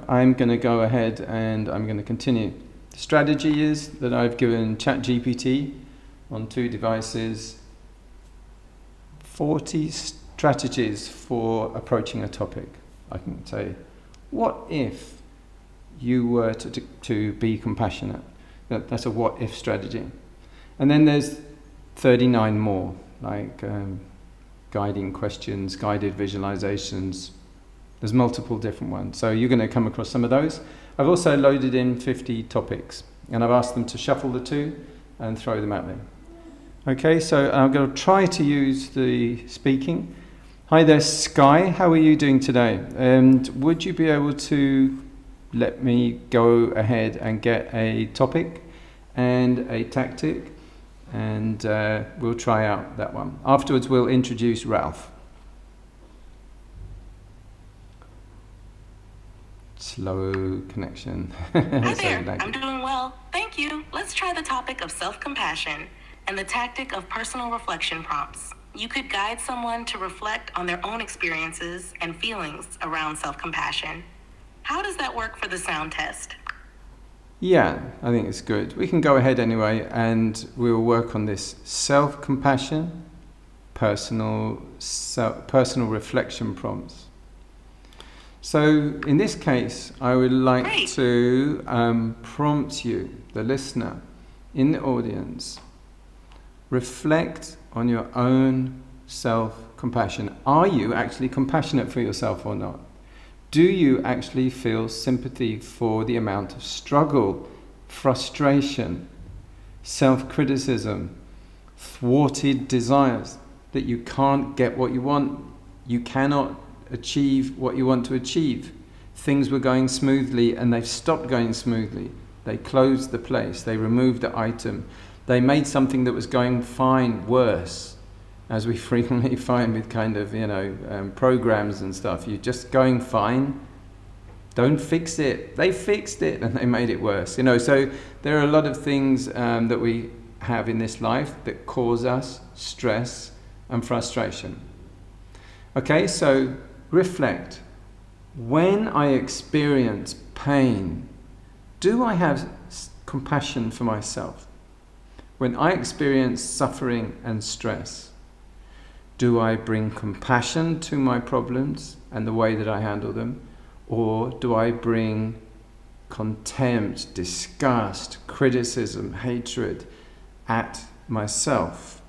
I'm going to go ahead and I'm going to continue. The strategy is that I've given ChatGPT on 2 devices 40 strategies for approaching a topic. I can say, what if you were to be compassionate? That's a what if strategy. And then there's 39 more, like guiding questions, guided visualizations. There's multiple different ones. So you're going to come across some of those. I've also loaded in 50 topics, and I've asked them to shuffle the 2 and throw them at me. Okay, so I'm going to try to use the speaking. Hi there, Sky. How are you doing today? And would you be able to let me go ahead and get a topic and a tactic, and we'll try out that one. Afterwards, we'll introduce Ralph. Slow connection. Hi there, I'm doing well. Thank you. Let's try the topic of self-compassion and the tactic of personal reflection prompts. You could guide someone to reflect on their own experiences and feelings around self-compassion. How does that work for the sound test? Yeah, I think it's good. We can go ahead anyway, and we'll work on this self-compassion, personal reflection prompts. So in this case, I would like to prompt you, the listener, in the audience, reflect on your own self-compassion. Are you actually compassionate for yourself or not? Do you actually feel sympathy for the amount of struggle, frustration, self-criticism, thwarted desires that you can't get what you want, you cannot achieve what you want to achieve? Things were going smoothly and they've stopped going smoothly. They closed the place, they removed the item, they made something that was going fine worse. As we frequently find with kind of, programs and stuff, you're just going fine, don't fix it. They fixed it and they made it worse. So there are a lot of things that we have in this life that cause us stress and frustration. Okay, so reflect. When I experience pain, do I have compassion for myself? When I experience suffering and stress, do I bring compassion to my problems and the way that I handle them? Or do I bring contempt, disgust, criticism, hatred at myself?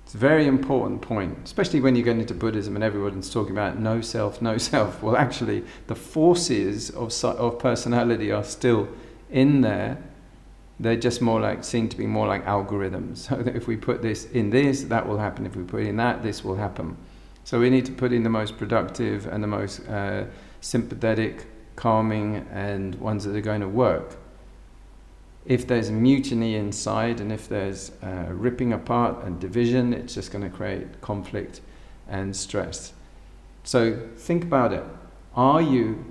It's a very important point, especially when you get into Buddhism and everyone's talking about no self, no self. Well, actually, the forces of personality are still in there. They're just seem to be more like algorithms. So that if we put this in this, that will happen. If we put in that, this will happen. So we need to put in the most productive and the most sympathetic, calming, and ones that are going to work. If there's mutiny inside, and if there's ripping apart and division, it's just going to create conflict and stress. So think about it. Are you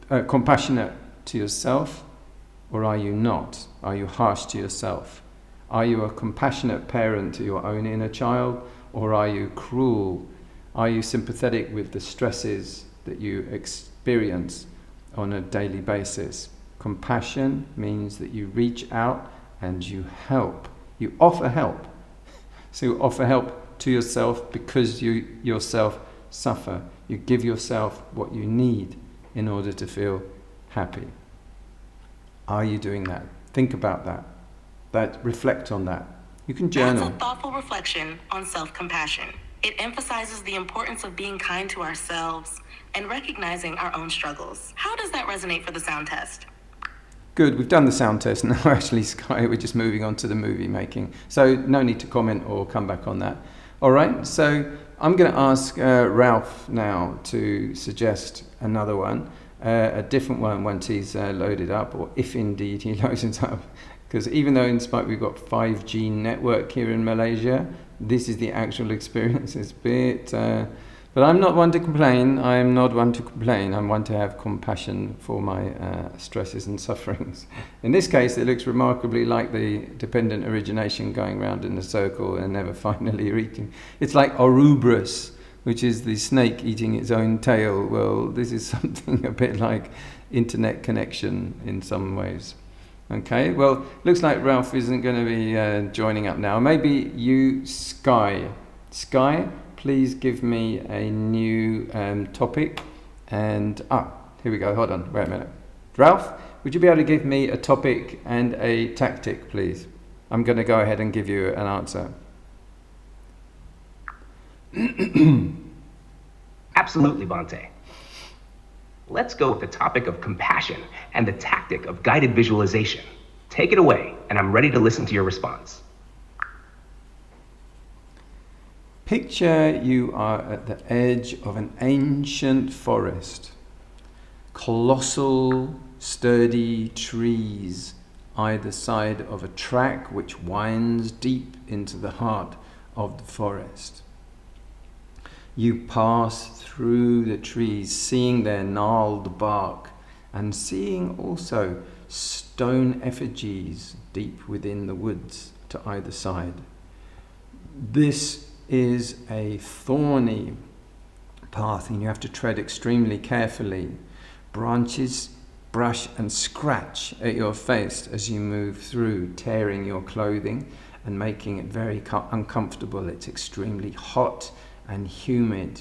compassionate to yourself? Or are you not? Are you harsh to yourself? Are you a compassionate parent to your own inner child? Or are you cruel? Are you sympathetic with the stresses that you experience on a daily basis? Compassion means that you reach out and you help. You offer help. So you offer help to yourself because you yourself suffer. You give yourself what you need in order to feel happy. Are you doing that? Think about that. Reflect on that. You can journal. That's a thoughtful reflection on self-compassion. It emphasizes the importance of being kind to ourselves and recognizing our own struggles. How does that resonate for the sound test? Good, we've done the sound test. Now actually, Sky, we're just moving on to the movie making. So no need to comment or come back on that. All right, so I'm going to ask Ralph now to suggest another one. A different one once he's loaded up, or if indeed he loads it up. Because even though in spite we've got 5G network here in Malaysia, this is the actual experience. It's a bit, but I'm not one to complain. I'm one to have compassion for my stresses and sufferings. In this case, it looks remarkably like the dependent origination going round in a circle and never finally reaching. It's like Ouroboros, which is the snake eating its own tail. Well, this is something a bit like internet connection in some ways. Okay, well, looks like Ralph isn't going to be joining up now. Maybe you, Sky. Sky, please give me a new topic. And, here we go. Hold on, wait a minute. Ralph, would you be able to give me a topic and a tactic, please? I'm going to go ahead and give you an answer. Absolutely, Bhante. Let's go with the topic of compassion and the tactic of guided visualization. Take it away, and I'm ready to listen to your response. Picture you are at the edge of an ancient forest. Colossal, sturdy trees either side of a track which winds deep into the heart of the forest. You pass through the trees, seeing their gnarled bark and seeing also stone effigies deep within the woods to either side. This is a thorny path and you have to tread extremely carefully. Branches brush and scratch at your face as you move through, tearing your clothing and making it very uncomfortable. It's extremely hot and humid,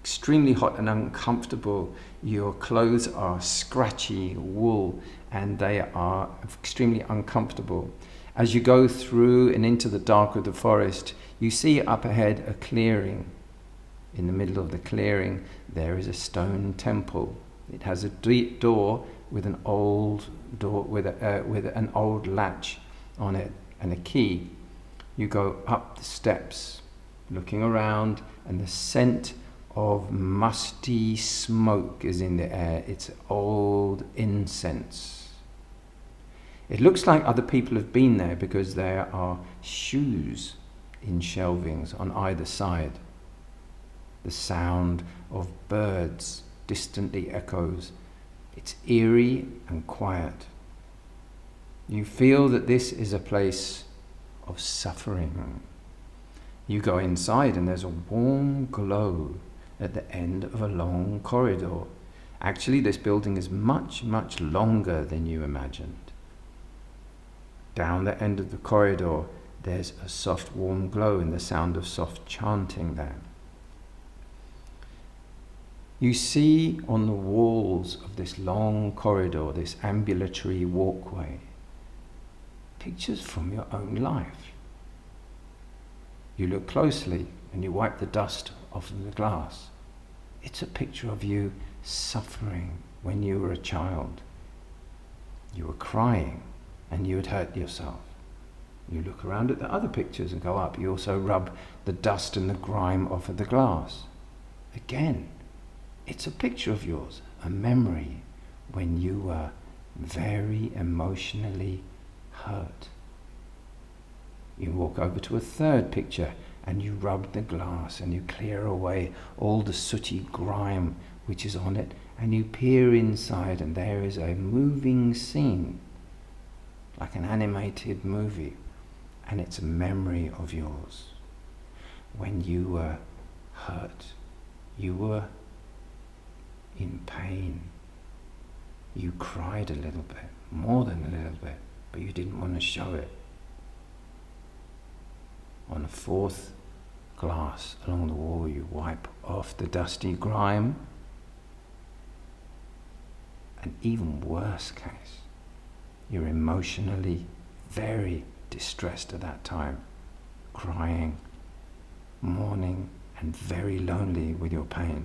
extremely hot and uncomfortable. Your clothes are scratchy wool and they are extremely uncomfortable. As you go through and into the dark of the forest, you see up ahead a clearing. In the middle of the clearing, there is a stone temple. It has a deep door with an old door with an old latch on it and a key. You go up the steps, looking around, and the scent of musty smoke is in the air. It's old incense. It looks like other people have been there because there are shoes in shelvings on either side. The sound of birds distantly echoes. It's eerie and quiet. You feel that this is a place of suffering. You go inside and there's a warm glow at the end of a long corridor. Actually, this building is much, much longer than you imagined. Down the end of the corridor, there's a soft, warm glow and the sound of soft chanting there. You see on the walls of this long corridor, this ambulatory walkway, pictures from your own life. You look closely and you wipe the dust off of the glass. It's a picture of you suffering when you were a child. You were crying and you had hurt yourself. You look around at the other pictures and go up. You also rub the dust and the grime off of the glass. Again, it's a picture of yours, a memory when you were very emotionally hurt. You walk over to a third picture and you rub the glass and you clear away all the sooty grime which is on it, and you peer inside and there is a moving scene, like an animated movie, and it's a memory of yours. When you were hurt, you were in pain. You cried a little bit, more than a little bit, but you didn't want to show it. On a fourth glass along the wall, you wipe off the dusty grime. An even worse case, you're emotionally very distressed at that time, crying, mourning, and very lonely with your pain.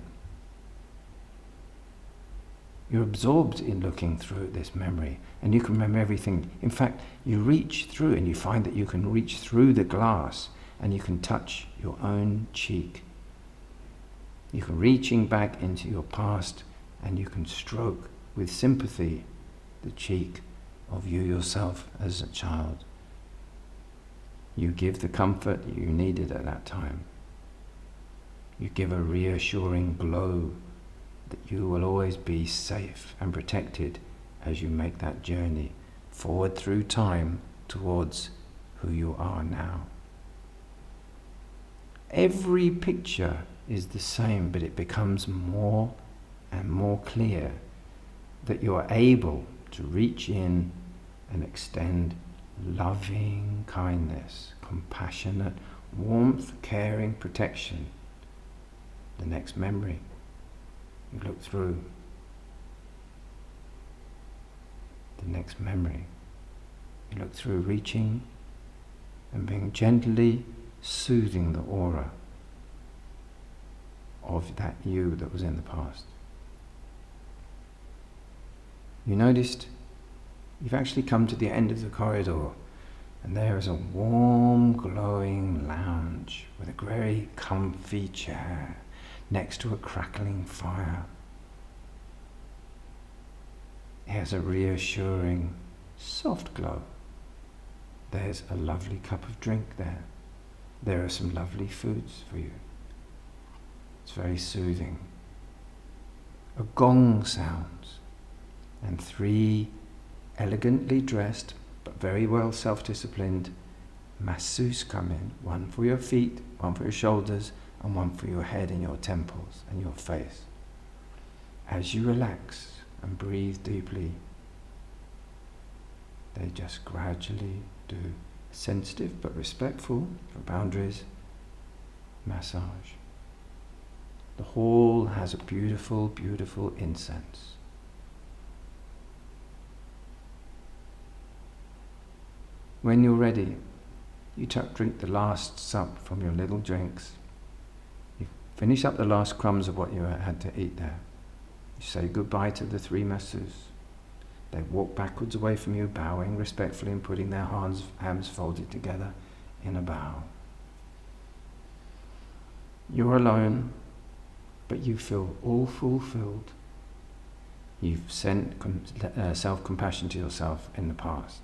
You're absorbed in looking through this memory, and you can remember everything. In fact, you reach through and you find that you can reach through the glass and you can touch your own cheek. You can reaching back into your past and you can stroke with sympathy the cheek of you yourself as a child. You give the comfort you needed at that time. You give a reassuring glow that you will always be safe and protected as you make that journey forward through time towards who you are now. Every picture is the same, but it becomes more and more clear that you are able to reach in and extend loving kindness, compassionate warmth, caring, protection. The next memory you look through. The next memory you look through, reaching and being gently soothing the aura of that you that was in the past. You noticed you've actually come to the end of the corridor, and there is a warm, glowing lounge with a very comfy chair next to a crackling fire. It has a reassuring, soft glow. There's a lovely cup of drink there. There are some lovely foods for you. It's very soothing. A gong sounds, and 3 elegantly dressed but very well self-disciplined masseuses come in, one for your feet, one for your shoulders, and one for your head and your temples and your face. As you relax and breathe deeply, they just gradually do a sensitive but respectful for boundaries massage. The hall has a beautiful, beautiful incense. When you're ready, you drink the last sup from your little drinks. You finish up the last crumbs of what you had to eat there. You say goodbye to the 3 masseuses. They walk backwards away from you, bowing respectfully and putting their hands folded together in a bow. You're alone, but you feel all fulfilled. You've sent self-compassion to yourself in the past.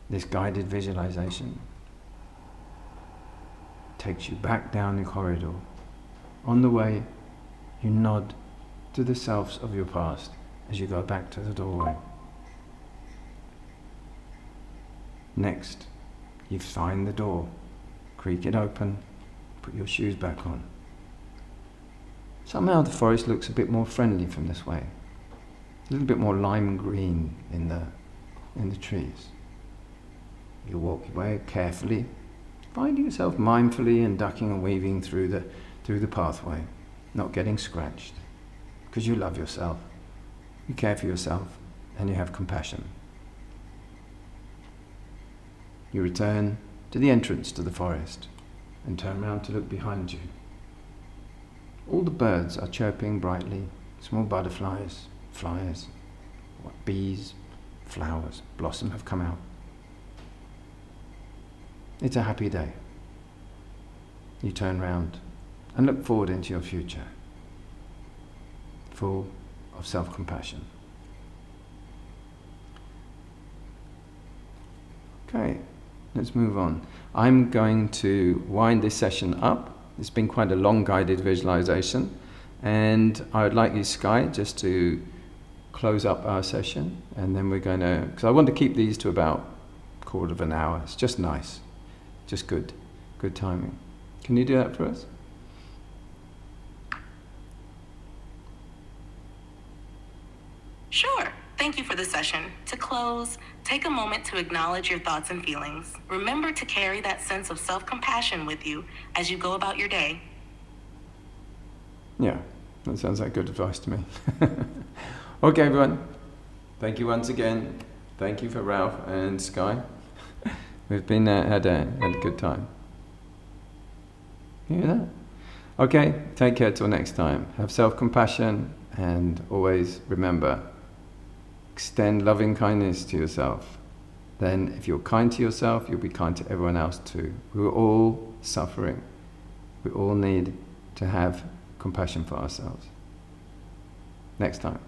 This guided visualization takes you back down the corridor. On the way, you nod to the selves of your past as you go back to the doorway. Next, you find the door, creak it open, put your shoes back on. Somehow the forest looks a bit more friendly from this way. A little bit more lime green in the trees. You walk your way carefully, finding yourself mindfully and ducking and weaving through the pathway, not getting scratched, because you love yourself, you care for yourself, and you have compassion. You return to the entrance to the forest and turn around to look behind you. All the birds are chirping brightly, small butterflies, flies, bees, flowers, blossom have come out. It's a happy day. You turn round and look forward into your future, full of self-compassion. Okay, let's move on. I'm going to wind this session up. It's been quite a long guided visualization, and I would like you, Sky, just to close up our session, and then we're going to, because I want to keep these to about a quarter of an hour. It's just nice. Just good timing. Can you do that for us? Sure. Thank you for the session. To close, take a moment to acknowledge your thoughts and feelings. Remember to carry that sense of self-compassion with you as you go about your day. Yeah, that sounds like good advice to me. Okay, everyone. Thank you once again. Thank you for Ralph and Sky. We've been had a good time. You hear that? Okay, take care till next time. Have self-compassion, and always remember, extend loving kindness to yourself. Then if you're kind to yourself, you'll be kind to everyone else too. We're all suffering. We all need to have compassion for ourselves. Next time.